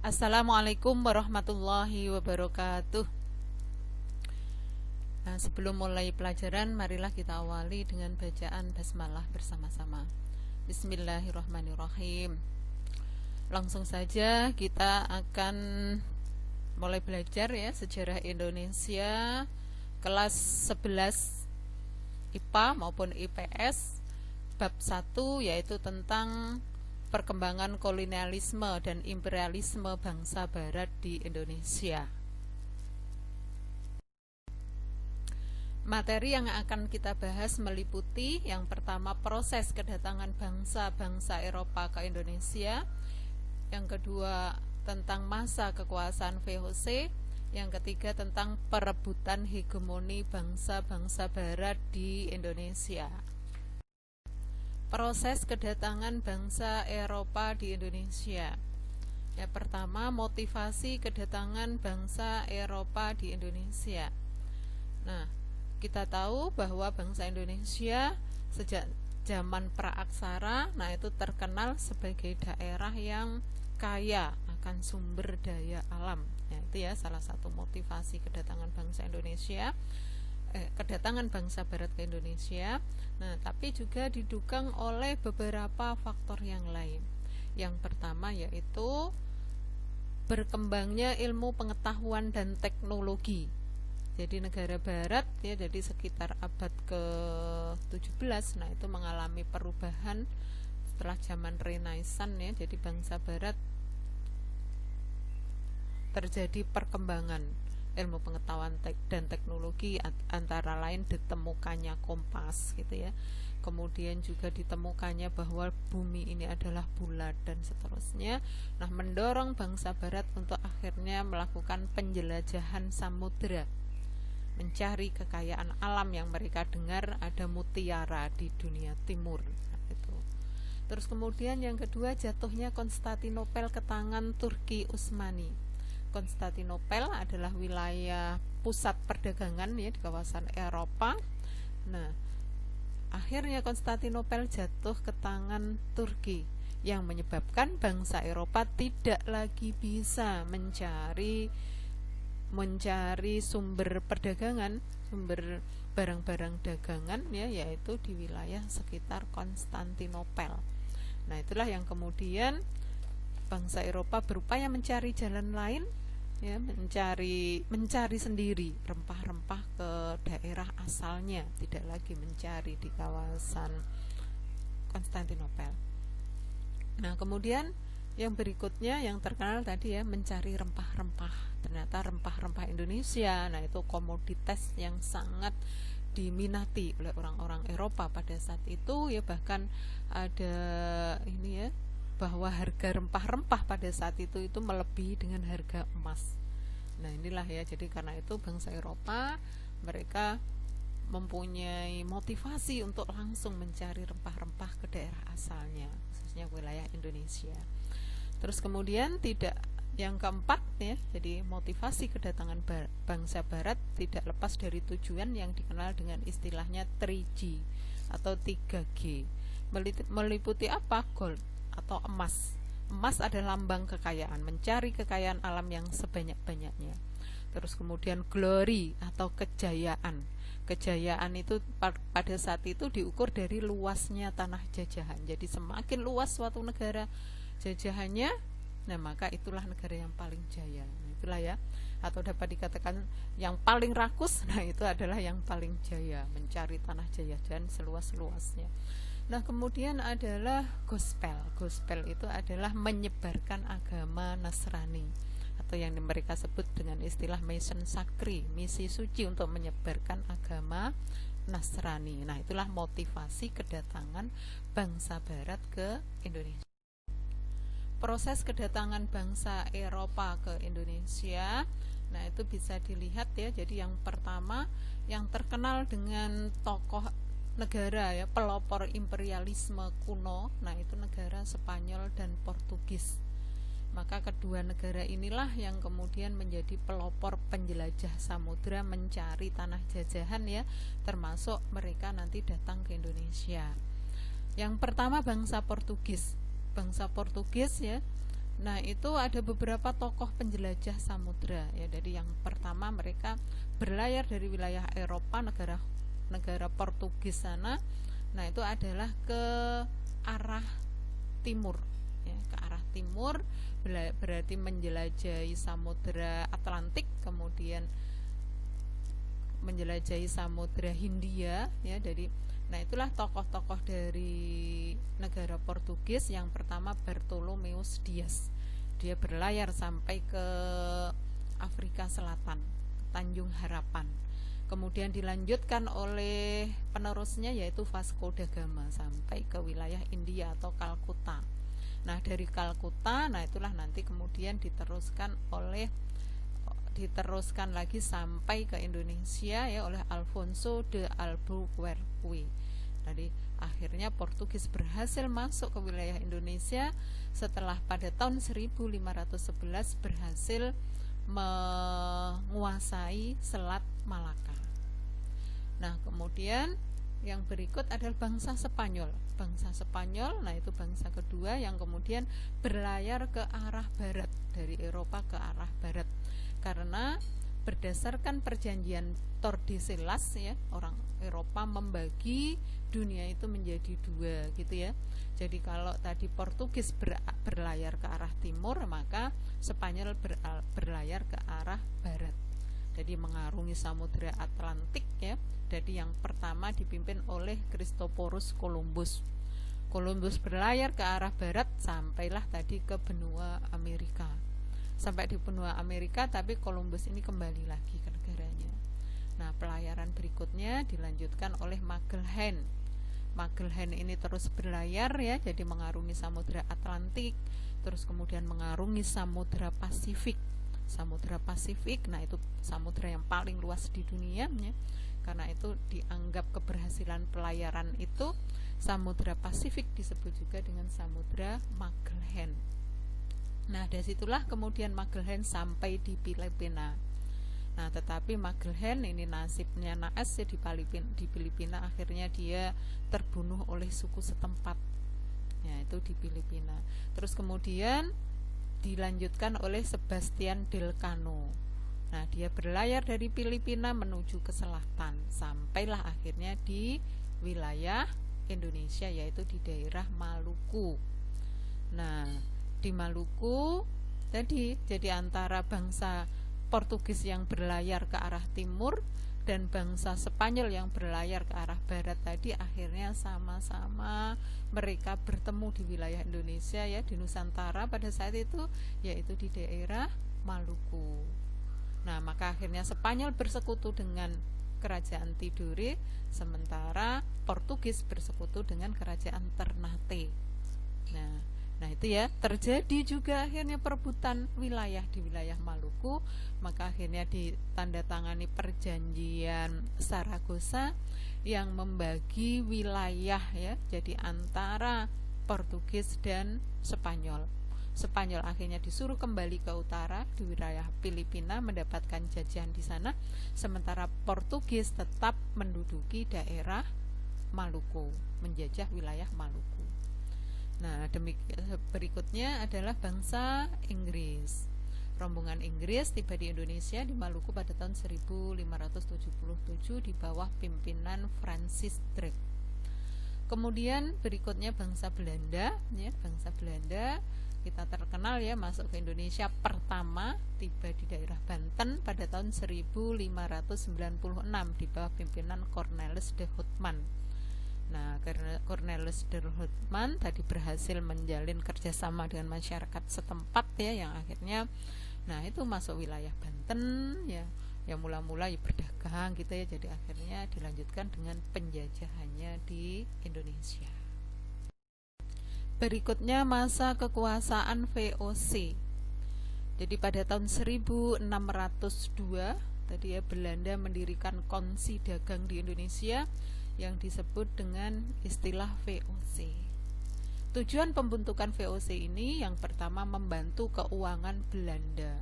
Assalamualaikum warahmatullahi wabarakatuh. Nah, sebelum mulai pelajaran, marilah kita awali dengan bacaan basmalah bersama-sama. Bismillahirrahmanirrahim. Langsung saja kita akan mulai belajar ya sejarah Indonesia kelas 11 IPA maupun IPS bab 1, yaitu tentang perkembangan kolonialisme dan imperialisme bangsa barat di Indonesia. Materi yang akan kita bahas meliputi yang pertama proses kedatangan bangsa-bangsa Eropa ke Indonesia, yang kedua tentang masa kekuasaan VOC, yang ketiga tentang perebutan hegemoni bangsa-bangsa barat di Indonesia. Proses kedatangan bangsa Eropa di Indonesia. Ya, pertama, motivasi kedatangan bangsa Eropa di Indonesia. Nah, kita tahu bahwa bangsa Indonesia sejak zaman praaksara, nah itu terkenal sebagai daerah yang kaya akan sumber daya alam. Ya, itu ya salah satu motivasi kedatangan bangsa Indonesia. Kedatangan bangsa barat ke Indonesia. Nah, tapi juga didukung oleh beberapa faktor yang lain. Yang pertama yaitu berkembangnya ilmu pengetahuan dan teknologi. Jadi negara barat ya, jadi sekitar abad ke-17, nah itu mengalami perubahan setelah zaman Renaissance ya. Jadi bangsa barat terjadi perkembangan ilmu pengetahuan dan teknologi, antara lain ditemukannya kompas gitu ya, kemudian juga ditemukannya bahwa bumi ini adalah bulat dan seterusnya. Nah, mendorong bangsa barat untuk akhirnya melakukan penjelajahan samudera, mencari kekayaan alam yang mereka dengar ada mutiara di dunia timur. Nah, itu. Terus kemudian yang kedua, jatuhnya Konstantinopel ke tangan Turki Utsmani. Konstantinopel adalah wilayah pusat perdagangan ya di kawasan Eropa. Nah, akhirnya Konstantinopel jatuh ke tangan Turki, yang menyebabkan bangsa Eropa tidak lagi bisa mencari sumber perdagangan, sumber barang-barang dagangan ya, yaitu di wilayah sekitar Konstantinopel. Nah, itulah yang kemudian bangsa Eropa berupaya mencari jalan lain ya, mencari sendiri rempah-rempah ke daerah asalnya, tidak lagi mencari di kawasan Konstantinopel. Nah, kemudian yang berikutnya yang terkenal tadi ya, mencari rempah-rempah. Ternyata rempah-rempah Indonesia, nah itu komoditas yang sangat diminati oleh orang-orang Eropa pada saat itu ya. Bahkan ada ini ya, bahwa harga rempah-rempah pada saat itu melebihi dengan harga emas. Nah, inilah ya, jadi karena itu bangsa Eropa mereka mempunyai motivasi untuk langsung mencari rempah-rempah ke daerah asalnya, khususnya wilayah Indonesia. Terus kemudian yang keempat ya, jadi motivasi kedatangan bangsa barat tidak lepas dari tujuan yang dikenal dengan istilahnya 3G atau 3G. Meliputi apa? Gold atau emas. Emas adalah lambang kekayaan, mencari kekayaan alam yang sebanyak-banyaknya. Terus kemudian glory atau kejayaan. Kejayaan itu pada saat itu diukur dari luasnya tanah jajahan. Jadi semakin luas suatu negara jajahannya, nah maka itulah negara yang paling jaya. Nah, itulah ya, atau dapat dikatakan yang paling rakus, nah itu adalah yang paling jaya, mencari tanah jajahan seluas-luasnya. Nah, kemudian adalah gospel. Gospel itu adalah menyebarkan agama Nasrani, atau yang mereka sebut dengan istilah mission sacri, misi suci untuk menyebarkan agama Nasrani. Nah, itulah motivasi kedatangan bangsa barat ke Indonesia. Proses kedatangan bangsa Eropa ke Indonesia, nah itu bisa dilihat ya. Jadi yang pertama, yang terkenal dengan tokoh negara ya, pelopor imperialisme kuno, nah itu negara Spanyol dan Portugis. Maka kedua negara inilah yang kemudian menjadi pelopor penjelajah samudera, mencari tanah jajahan ya, termasuk mereka nanti datang ke Indonesia. Yang pertama bangsa Portugis. Bangsa Portugis ya, Nah, itu ada beberapa tokoh penjelajah samudra ya. Jadi yang pertama mereka berlayar dari wilayah Eropa, negara Portugis sana. Nah, itu adalah ke arah timur ya, ke arah timur berarti menjelajahi Samudra Atlantik, kemudian menjelajahi Samudra Hindia ya. Dari nah itulah tokoh-tokoh dari negara Portugis. Yang pertama Bartolomeus Dias, dia berlayar sampai ke Afrika Selatan, Tanjung Harapan. Kemudian dilanjutkan oleh penerusnya yaitu Vasco da Gama sampai ke wilayah India atau Kalkuta. Nah, dari Kalkuta, nah itulah nanti kemudian diteruskan lagi sampai ke Indonesia ya oleh Alfonso de Albuquerque. Jadi akhirnya Portugis berhasil masuk ke wilayah Indonesia setelah pada tahun 1511 berhasil menguasai Selat Malaka. Nah, kemudian yang berikut adalah bangsa Spanyol. Bangsa Spanyol, nah itu bangsa kedua yang kemudian berlayar ke arah barat, dari Eropa ke arah barat. Karena berdasarkan perjanjian Tordesillas ya, orang Eropa membagi dunia itu menjadi dua gitu ya. Jadi kalau tadi Portugis berlayar ke arah timur, maka Spanyol berlayar ke arah barat. Jadi mengarungi Samudra Atlantik ya. Jadi yang pertama dipimpin oleh Christophorus Columbus. Columbus berlayar ke arah barat sampailah tadi ke benua Amerika. Sampai di benua Amerika, tapi Columbus ini kembali lagi ke negaranya. Nah, pelayaran berikutnya dilanjutkan oleh Magellan. Magellan ini terus berlayar ya, jadi mengarungi Samudra Atlantik, terus kemudian mengarungi Samudra Pasifik. Samudra Pasifik, nah itu samudra yang paling luas di dunia ya. Karena itu dianggap keberhasilan pelayaran itu, Samudra Pasifik disebut juga dengan Samudra Magellan. Nah, dari situlah kemudian Magellan sampai di Filipina. Nah, tetapi Magellan ini nasibnya naas ya, di Filipina akhirnya dia terbunuh oleh suku setempat. Ya, itu di Filipina. Terus kemudian dilanjutkan oleh Sebastian Delcano. Nah, dia berlayar dari Filipina menuju ke selatan, sampailah akhirnya di wilayah Indonesia, yaitu di daerah Maluku. Nah, di Maluku jadi antara bangsa Portugis yang berlayar ke arah timur dan bangsa Spanyol yang berlayar ke arah barat tadi, akhirnya sama-sama mereka bertemu di wilayah Indonesia ya, di Nusantara pada saat itu, yaitu di daerah Maluku. Nah, maka akhirnya Spanyol bersekutu dengan kerajaan Tidore, sementara Portugis bersekutu dengan kerajaan Ternate. Nah itu ya, terjadi juga akhirnya perebutan wilayah di wilayah Maluku. Maka akhirnya ditandatangani perjanjian Saragossa yang membagi wilayah ya, jadi antara Portugis dan Spanyol. Spanyol akhirnya disuruh kembali ke utara di wilayah Filipina mendapatkan jajahan di sana, sementara Portugis tetap menduduki daerah Maluku, menjajah wilayah Maluku. Nah, berikutnya adalah bangsa Inggris. Rombongan Inggris tiba di Indonesia di Maluku pada tahun 1577 di bawah pimpinan Francis Drake. Kemudian berikutnya bangsa Belanda ya, bangsa Belanda kita terkenal ya, masuk ke Indonesia pertama tiba di daerah Banten pada tahun 1596 di bawah pimpinan Cornelis de Houtman. Nah, karena Cornelis de Houtman tadi berhasil menjalin kerjasama dengan masyarakat setempat ya, yang akhirnya nah itu masuk wilayah Banten ya, yang mula-mula ya berdagang gitu ya, jadi akhirnya dilanjutkan dengan penjajahannya di Indonesia. Berikutnya masa kekuasaan VOC. Jadi pada tahun 1602 tadi ya, Belanda mendirikan Komisi Dagang di Indonesia yang disebut dengan istilah VOC. Tujuan pembentukan VOC ini yang pertama membantu keuangan Belanda,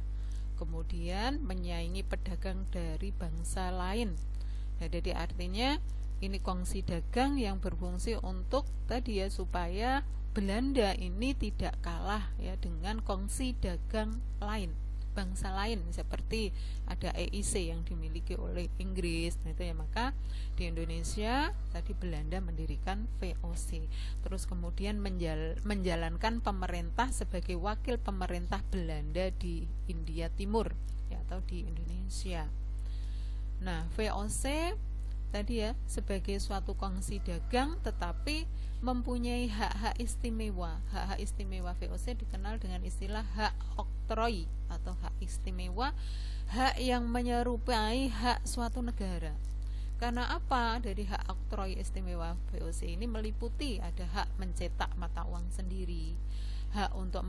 kemudian menyaingi pedagang dari bangsa lain. Nah, jadi artinya ini kongsi dagang yang berfungsi untuk tadi ya, supaya Belanda ini tidak kalah ya dengan kongsi dagang lain, bangsa lain, seperti ada EIC yang dimiliki oleh Inggris. Nah itu ya, maka di Indonesia tadi Belanda mendirikan VOC, terus kemudian menjalankan pemerintah sebagai wakil pemerintah Belanda di India Timur ya, atau di Indonesia. Nah VOC tadi ya sebagai suatu kongsi dagang tetapi mempunyai hak-hak istimewa. Hak-hak istimewa VOC dikenal dengan istilah hak oktroi atau hak istimewa, hak yang menyerupai hak suatu negara. Karena apa? Dari hak oktroi istimewa VOC ini meliputi ada hak mencetak mata uang sendiri, hak untuk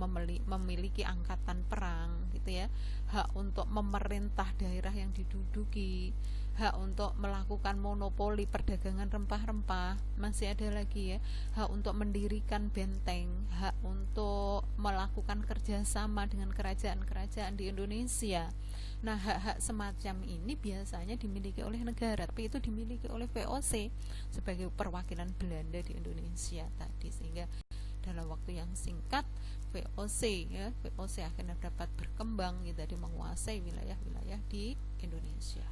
memiliki angkatan perang gitu ya, hak untuk memerintah daerah yang diduduki, hak untuk melakukan monopoli perdagangan rempah-rempah, masih ada lagi ya, hak untuk mendirikan benteng, hak untuk melakukan kerjasama dengan kerajaan-kerajaan di Indonesia. Nah hak-hak semacam ini biasanya dimiliki oleh negara, tapi itu dimiliki oleh VOC sebagai perwakilan Belanda di Indonesia tadi, sehingga dalam waktu yang singkat VOC akhirnya dapat berkembang jadi menguasai wilayah-wilayah di Indonesia.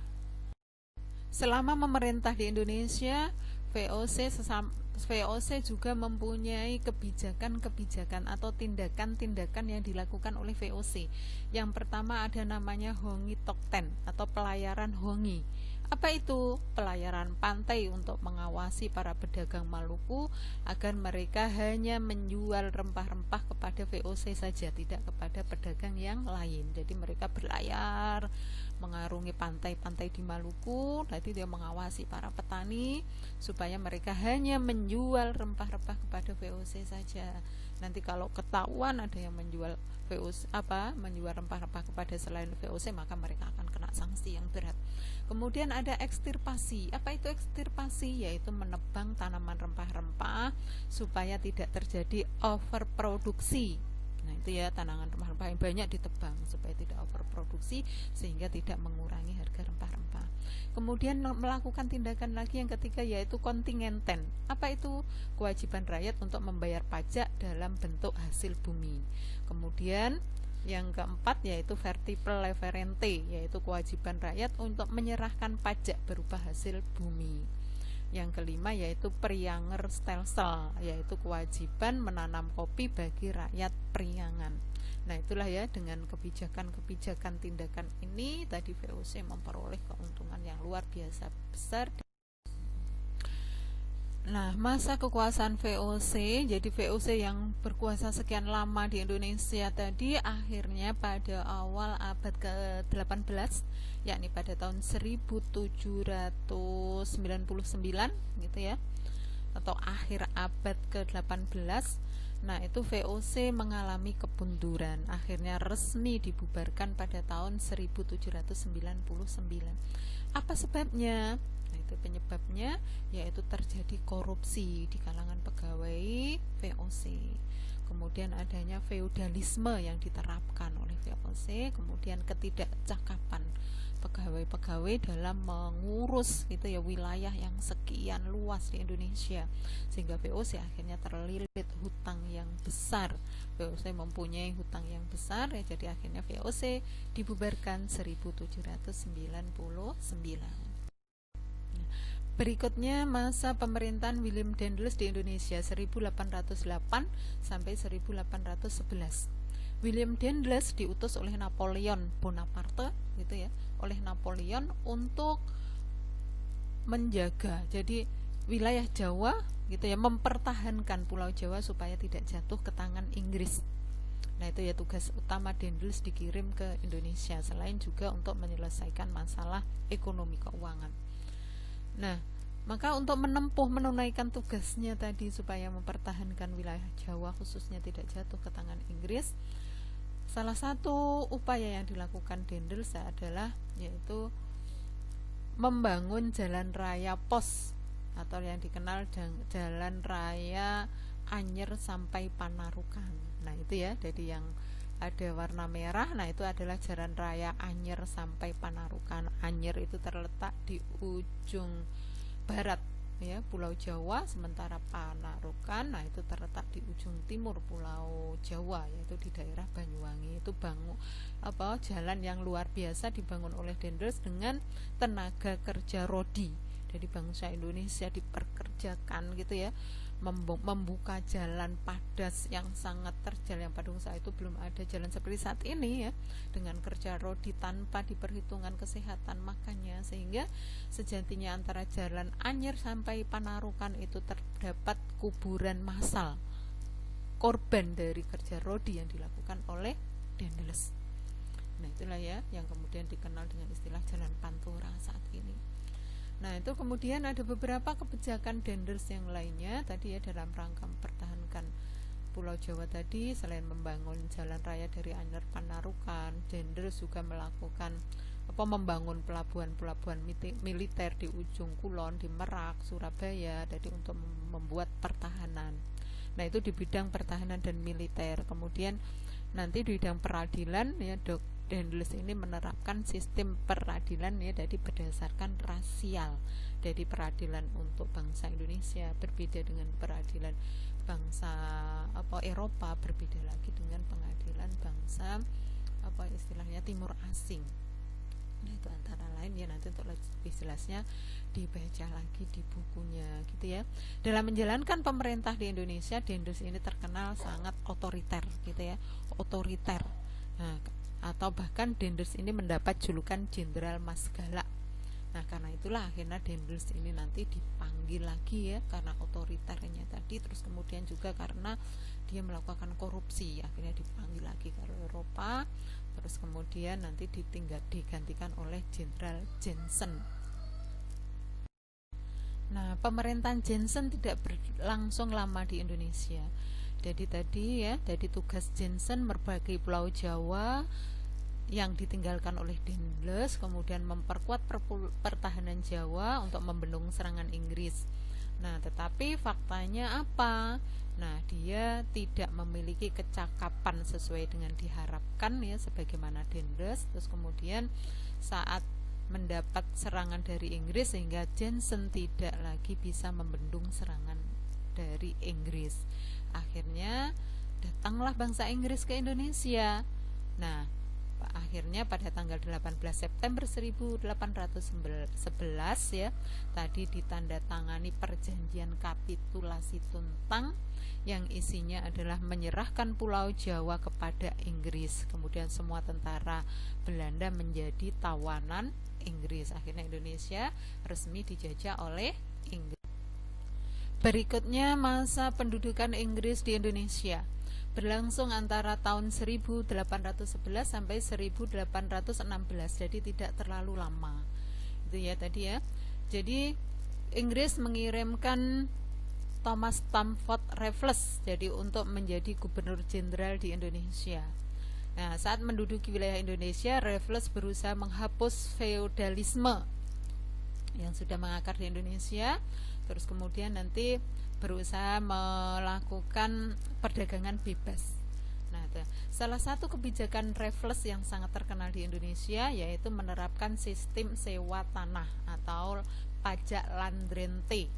Selama memerintah di Indonesia, VOC juga mempunyai kebijakan-kebijakan atau tindakan-tindakan yang dilakukan oleh VOC. Yang pertama ada namanya Hongi Tokten atau pelayaran Hongi. Apa itu? Pelayaran pantai untuk mengawasi para pedagang Maluku agar mereka hanya menjual rempah-rempah kepada VOC saja, tidak kepada pedagang yang lain. Jadi mereka berlayar mengarungi pantai-pantai di Maluku, nanti dia mengawasi para petani supaya mereka hanya menjual rempah-rempah kepada VOC saja. Nanti kalau ketahuan ada yang menjual menjual rempah-rempah kepada selain VOC, maka mereka akan kena sanksi yang berat. Kemudian ada ekstirpasi. Apa itu ekstirpasi? Yaitu menebang tanaman rempah-rempah supaya tidak terjadi overproduksi. Nah itu ya, tanaman rempah-rempah yang banyak ditebang supaya tidak overproduksi sehingga tidak mengurangi harga rempah-rempah. Kemudian melakukan tindakan lagi yang ketiga yaitu kontingenten. Apa itu? Kewajiban rakyat untuk membayar pajak dalam bentuk hasil bumi. Kemudian yang keempat yaitu vertical leverente, yaitu kewajiban rakyat untuk menyerahkan pajak berupa hasil bumi. Yang kelima yaitu Prianger stelsel, yaitu kewajiban menanam kopi bagi rakyat Priangan. Nah itulah ya, dengan kebijakan-kebijakan tindakan ini tadi VOC memperoleh keuntungan yang luar biasa besar. Nah masa kekuasaan VOC, jadi VOC yang berkuasa sekian lama di Indonesia tadi akhirnya pada awal abad ke-18, yakni pada tahun 1799 gitu ya, atau akhir abad ke-18. Nah itu VOC mengalami kemunduran, akhirnya resmi dibubarkan pada tahun 1799. Apa sebabnya? Nah itu penyebabnya yaitu terjadi korupsi di kalangan pegawai VOC, kemudian adanya feudalisme yang diterapkan oleh VOC, kemudian ketidakcakapan pegawai-pegawai dalam mengurus gitu ya wilayah yang sekian luas di Indonesia, sehingga VOC akhirnya terlilit hutang yang besar. VOC mempunyai hutang yang besar ya, jadi akhirnya VOC dibubarkan 1799. Berikutnya masa pemerintahan Willem Daendels di Indonesia 1808 sampai 1811. Willem Daendels diutus oleh Napoleon Bonaparte gitu ya, oleh Napoleon untuk menjaga jadi wilayah Jawa gitu ya, mempertahankan Pulau Jawa supaya tidak jatuh ke tangan Inggris. Nah itu ya tugas utama Daendels dikirim ke Indonesia, selain juga untuk menyelesaikan masalah ekonomi keuangan. Nah, maka untuk menunaikan tugasnya tadi supaya mempertahankan wilayah Jawa khususnya tidak jatuh ke tangan Inggris, salah satu upaya yang dilakukan Daendels adalah yaitu membangun jalan raya pos atau yang dikenal jalan raya Anyer sampai Panarukan. Nah itu ya, jadi yang ada warna merah, nah itu adalah jalan raya Anyer sampai Panarukan. Anyer itu terletak di ujung barat ya Pulau Jawa, sementara Panarukan nah itu terletak di ujung timur Pulau Jawa, yaitu di daerah Banyuwangi. Itu jalan yang luar biasa dibangun oleh Daendels dengan tenaga kerja rodi. Jadi bangsa Indonesia diperkerjakan gitu ya, membuka jalan padas yang sangat terjal, yang pada saat itu belum ada jalan seperti saat ini ya, dengan kerja rodi tanpa diperhitungkan kesehatan makanya, sehingga sejatinya antara Jalan Anyer sampai Panarukan itu terdapat kuburan massal korban dari kerja rodi yang dilakukan oleh Daendels. Nah itulah ya yang kemudian dikenal dengan istilah Jalan Pantura saat ini. Nah itu kemudian ada beberapa kebijakan Daendels yang lainnya tadi ya, dalam rangka mempertahankan Pulau Jawa tadi. Selain membangun jalan raya dari Anyer Panarukan, Daendels juga melakukan membangun pelabuhan-pelabuhan militer di ujung kulon, di Merak, Surabaya, jadi untuk membuat pertahanan. Nah itu di bidang pertahanan dan militer. Kemudian nanti di bidang peradilan ya, Daendels ini menerapkan sistem peradilan ya, jadi berdasarkan rasial. Jadi peradilan untuk bangsa Indonesia berbeda dengan peradilan bangsa Eropa, berbeda lagi dengan pengadilan bangsa istilahnya timur asing. Nah itu antara lain ya, nanti untuk lebih jelasnya dibaca lagi di bukunya gitu ya. Dalam menjalankan pemerintah di Indonesia, Daendels ini terkenal sangat otoriter gitu ya, otoriter. Nah, atau bahkan Daendels ini mendapat julukan Jenderal Mas Galak. Nah karena itulah akhirnya Daendels ini nanti dipanggil lagi ya, karena otoriternya tadi, terus kemudian juga karena dia melakukan korupsi, akhirnya dipanggil lagi ke Eropa, terus kemudian nanti digantikan oleh Jenderal Jensen. Nah pemerintahan Jensen tidak berlangsung lama di Indonesia. Jadi tadi ya, jadi tugas Jensen merbagi Pulau Jawa yang ditinggalkan oleh Daendels, kemudian memperkuat pertahanan Jawa untuk membendung serangan Inggris. Nah, tetapi faktanya apa? Nah, dia tidak memiliki kecakapan sesuai dengan diharapkan ya, sebagaimana Daendels. Terus kemudian saat mendapat serangan dari Inggris, sehingga Jensen tidak lagi bisa membendung serangan dari Inggris. Akhirnya datanglah bangsa Inggris ke Indonesia. Nah, akhirnya pada tanggal 18 September 1811 ya, tadi ditandatangani perjanjian kapitulasi Tuntang yang isinya adalah menyerahkan Pulau Jawa kepada Inggris. Kemudian semua tentara Belanda menjadi tawanan Inggris. Akhirnya Indonesia resmi dijajah oleh Inggris. Berikutnya masa pendudukan Inggris di Indonesia berlangsung antara tahun 1811 sampai 1816, jadi tidak terlalu lama. Itu ya tadi ya. Jadi Inggris mengirimkan Thomas Stamford Raffles jadi untuk menjadi gubernur jenderal di Indonesia. Nah, saat menduduki wilayah Indonesia, Raffles berusaha menghapus feodalisme yang sudah mengakar di Indonesia. Terus kemudian nanti berusaha melakukan perdagangan bebas. Nah, salah satu kebijakan Raffles yang sangat terkenal di Indonesia yaitu menerapkan sistem sewa tanah atau pajak land rente.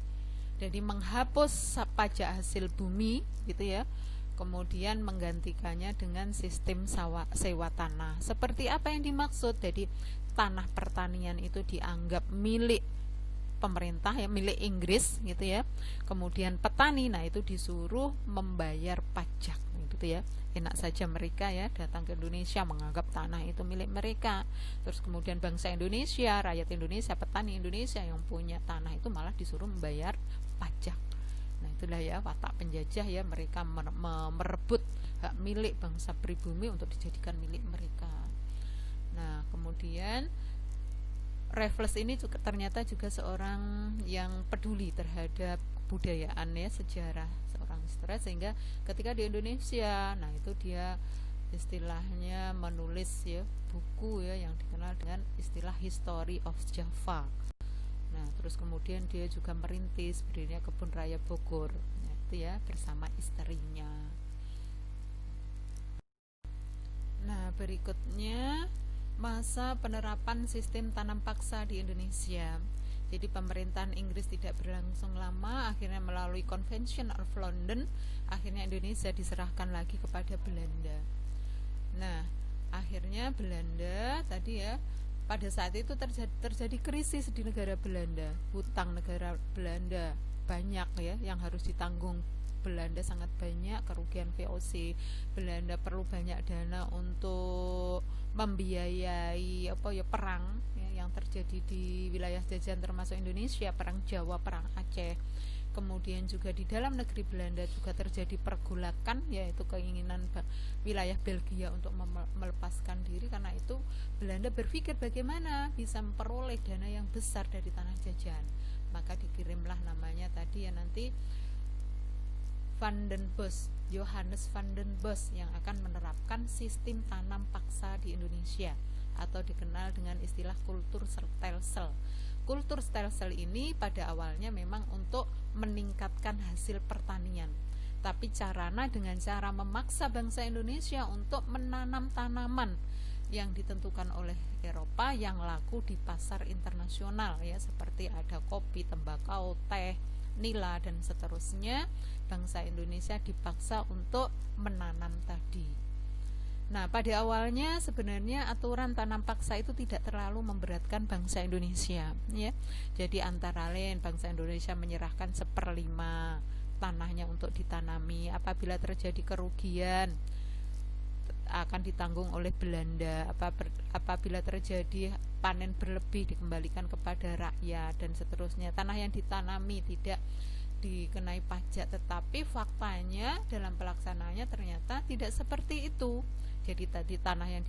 Jadi menghapus pajak hasil bumi gitu ya. Kemudian menggantikannya dengan sistem sewa tanah. Seperti apa yang dimaksud? Jadi tanah pertanian itu dianggap milik pemerintah ya, milik Inggris gitu ya. Kemudian petani nah itu disuruh membayar pajak gitu ya. Enak saja mereka ya datang ke Indonesia menganggap tanah itu milik mereka. Terus kemudian bangsa Indonesia, rakyat Indonesia, petani Indonesia yang punya tanah itu malah disuruh membayar pajak. Nah itulah ya watak penjajah ya, mereka merebut hak milik bangsa pribumi untuk dijadikan milik mereka. Nah kemudian Raffles ini juga ternyata juga seorang yang peduli terhadap kebudayaan ya, sejarah, seorang historia, sehingga ketika di Indonesia nah itu dia istilahnya menulis ya buku ya yang dikenal dengan istilah History of Java. Nah terus kemudian dia juga merintis berdirinya Kebun Raya Bogor nah, itu ya bersama istrinya. Nah berikutnya masa penerapan sistem tanam paksa di Indonesia. Jadi pemerintahan Inggris tidak berlangsung lama, akhirnya melalui Convention of London, akhirnya Indonesia diserahkan lagi kepada Belanda. Nah, akhirnya Belanda tadi ya, pada saat itu terjadi krisis di negara Belanda, hutang negara Belanda banyak ya yang harus ditanggung Belanda, sangat banyak kerugian VOC. Belanda perlu banyak dana untuk membiayai perang ya, yang terjadi di wilayah jajahan termasuk Indonesia, perang Jawa, perang Aceh. Kemudian juga di dalam negeri Belanda juga terjadi pergolakan, yaitu keinginan wilayah Belgia untuk melepaskan diri. Karena itu Belanda berpikir bagaimana bisa memperoleh dana yang besar dari tanah jajahan. Maka dikirimlah namanya tadi ya nanti Van den Bos, Johannes van den Bos, yang akan menerapkan sistem tanam paksa di Indonesia atau dikenal dengan istilah kultur stelsel. Kultur stelsel ini pada awalnya memang untuk meningkatkan hasil pertanian, tapi caranya dengan cara memaksa bangsa Indonesia untuk menanam tanaman yang ditentukan oleh Eropa yang laku di pasar internasional ya, seperti ada kopi, tembakau, teh, nila dan seterusnya. Bangsa Indonesia dipaksa untuk menanam tadi. Nah, pada awalnya sebenarnya aturan tanam paksa itu tidak terlalu memberatkan bangsa Indonesia ya. Jadi antara lain bangsa Indonesia menyerahkan 1/5 tanahnya untuk ditanami. Apabila terjadi kerugian akan ditanggung oleh Belanda. Apabila terjadi panen berlebih dikembalikan kepada rakyat dan seterusnya. Tanah yang ditanami tidak dikenai pajak, tetapi faktanya dalam pelaksanaannya ternyata tidak seperti itu. Jadi tadi tanah yang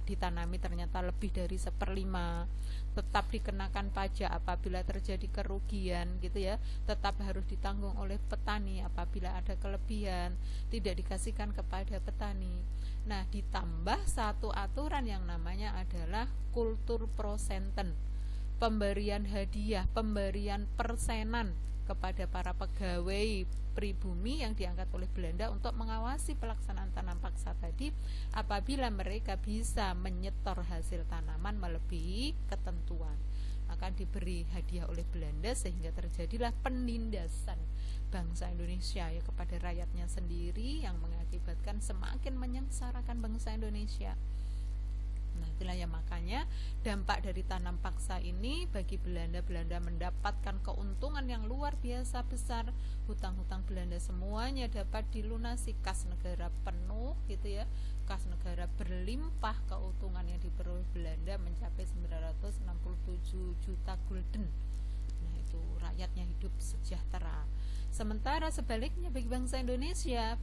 ditanami ternyata lebih dari 1/5 tetap dikenakan pajak. Apabila terjadi kerugian gitu ya, tetap harus ditanggung oleh petani. Apabila ada kelebihan tidak dikasihkan kepada petani. Nah, ditambah satu aturan yang namanya adalah kultur prosenten, pemberian hadiah, pemberian persenan kepada para pegawai pribumi yang diangkat oleh Belanda untuk mengawasi pelaksanaan tanam paksa tadi. Apabila mereka bisa menyetor hasil tanaman melebihi ketentuan, maka diberi hadiah oleh Belanda, sehingga terjadilah penindasan bangsa Indonesia ya kepada rakyatnya sendiri, yang mengakibatkan semakin menyengsarakan bangsa Indonesia. Nah, itulah ya makanya dampak dari tanam paksa ini bagi Belanda mendapatkan keuntungan yang luar biasa besar. Hutang-hutang Belanda semuanya dapat dilunasi, kas negara penuh gitu ya. Kas negara berlimpah, keuntungan yang diperoleh Belanda mencapai 967 juta gulden. Nah, itu rakyatnya hidup sejahtera. Sementara sebaliknya bagi bangsa Indonesia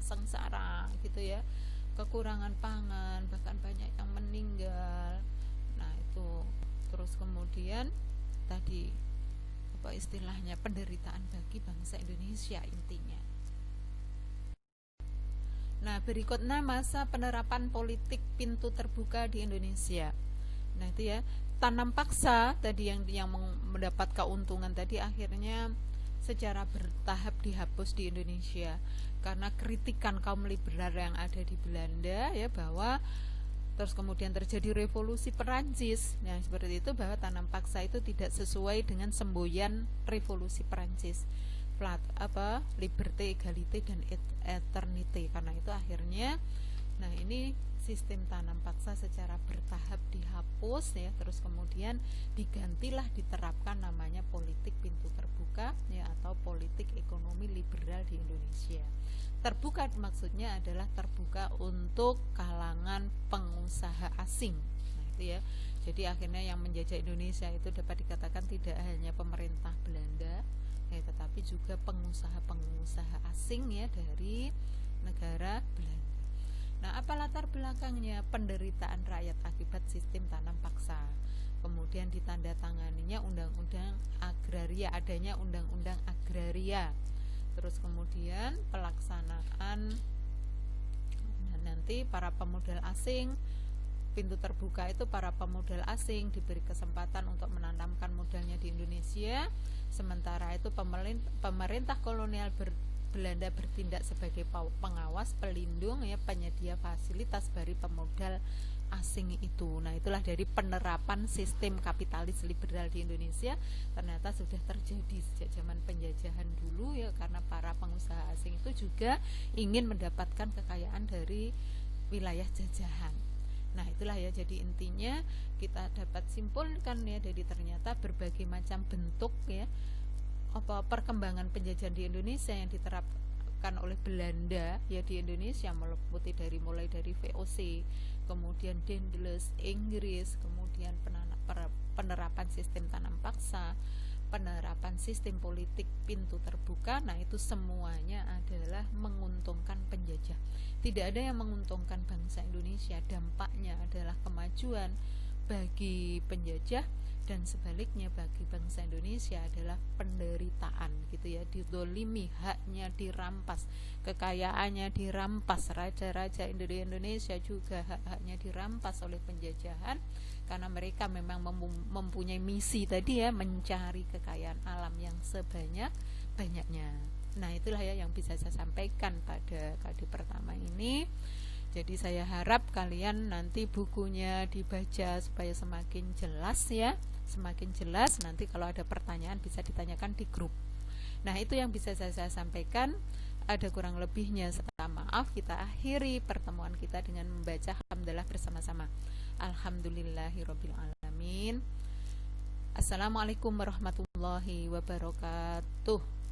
sengsara gitu ya. Kekurangan pangan, bahkan banyak yang meninggal. Nah, itu terus kemudian tadi apa istilahnya, penderitaan bagi bangsa Indonesia intinya. Nah, berikutnya masa penerapan politik pintu terbuka di Indonesia. Nah, itu ya, tanam paksa tadi yang mendapat keuntungan tadi akhirnya secara bertahap dihapus di Indonesia karena kritikan kaum liberal yang ada di Belanda ya, bahwa terus kemudian terjadi revolusi Perancis yang seperti itu, bahwa tanam paksa itu tidak sesuai dengan semboyan revolusi Perancis, liberté, égalité dan éternité. Karena itu akhirnya ini sistem tanam paksa secara bertahap dihapus ya, terus kemudian digantilah diterapkan namanya politik pintu terbuka ya, atau politik ekonomi liberal di Indonesia. Terbuka maksudnya adalah terbuka untuk kalangan pengusaha asing. Nah, itu ya. Jadi akhirnya yang menjajah Indonesia itu dapat dikatakan tidak hanya pemerintah Belanda ya, tetapi juga pengusaha-pengusaha asing ya dari negara Belanda. Nah, apa latar belakangnya? Penderitaan rakyat akibat sistem tanam paksa. Kemudian ditandatanganinya undang-undang agraria, adanya undang-undang agraria. Terus kemudian pelaksanaan nanti para pemodal asing, pintu terbuka itu para pemodal asing diberi kesempatan untuk menanamkan modalnya di Indonesia. Sementara itu pemerintah kolonial Belanda bertindak sebagai pengawas, pelindung ya, penyedia fasilitas bagi pemodal asing itu. Nah, itulah dari penerapan sistem kapitalis liberal di Indonesia ternyata sudah terjadi sejak zaman penjajahan dulu ya, karena para pengusaha asing itu juga ingin mendapatkan kekayaan dari wilayah jajahan. Nah, itulah ya, jadi intinya kita dapat simpulkan ya, dari ternyata berbagai macam bentuk ya perkembangan penjajahan di Indonesia yang diterapkan oleh Belanda ya di Indonesia, meliputi mulai dari VOC, kemudian Daendels Inggris, kemudian penerapan sistem tanam paksa, penerapan sistem politik pintu terbuka. Nah, itu semuanya adalah menguntungkan penjajah. Tidak ada yang menguntungkan bangsa Indonesia. Dampaknya adalah kemajuan bagi penjajah, dan sebaliknya bagi bangsa Indonesia adalah penderitaan gitu ya, didolimi, haknya dirampas, kekayaannya dirampas, raja-raja di Indonesia juga hak-haknya dirampas oleh penjajahan, karena mereka memang mempunyai misi tadi ya, mencari kekayaan alam yang sebanyak-banyaknya. Nah, itulah ya yang bisa saya sampaikan pada kali pertama ini. Jadi saya harap kalian nanti bukunya dibaca supaya semakin jelas ya, semakin jelas. Nanti kalau ada pertanyaan bisa ditanyakan di grup. Nah, itu yang bisa saya sampaikan. Ada kurang lebihnya saya maaf. Kita akhiri pertemuan kita dengan membaca hamdalah bersama-sama. Alhamdulillahirabbil alamin. Assalamualaikum warahmatullahi wabarakatuh.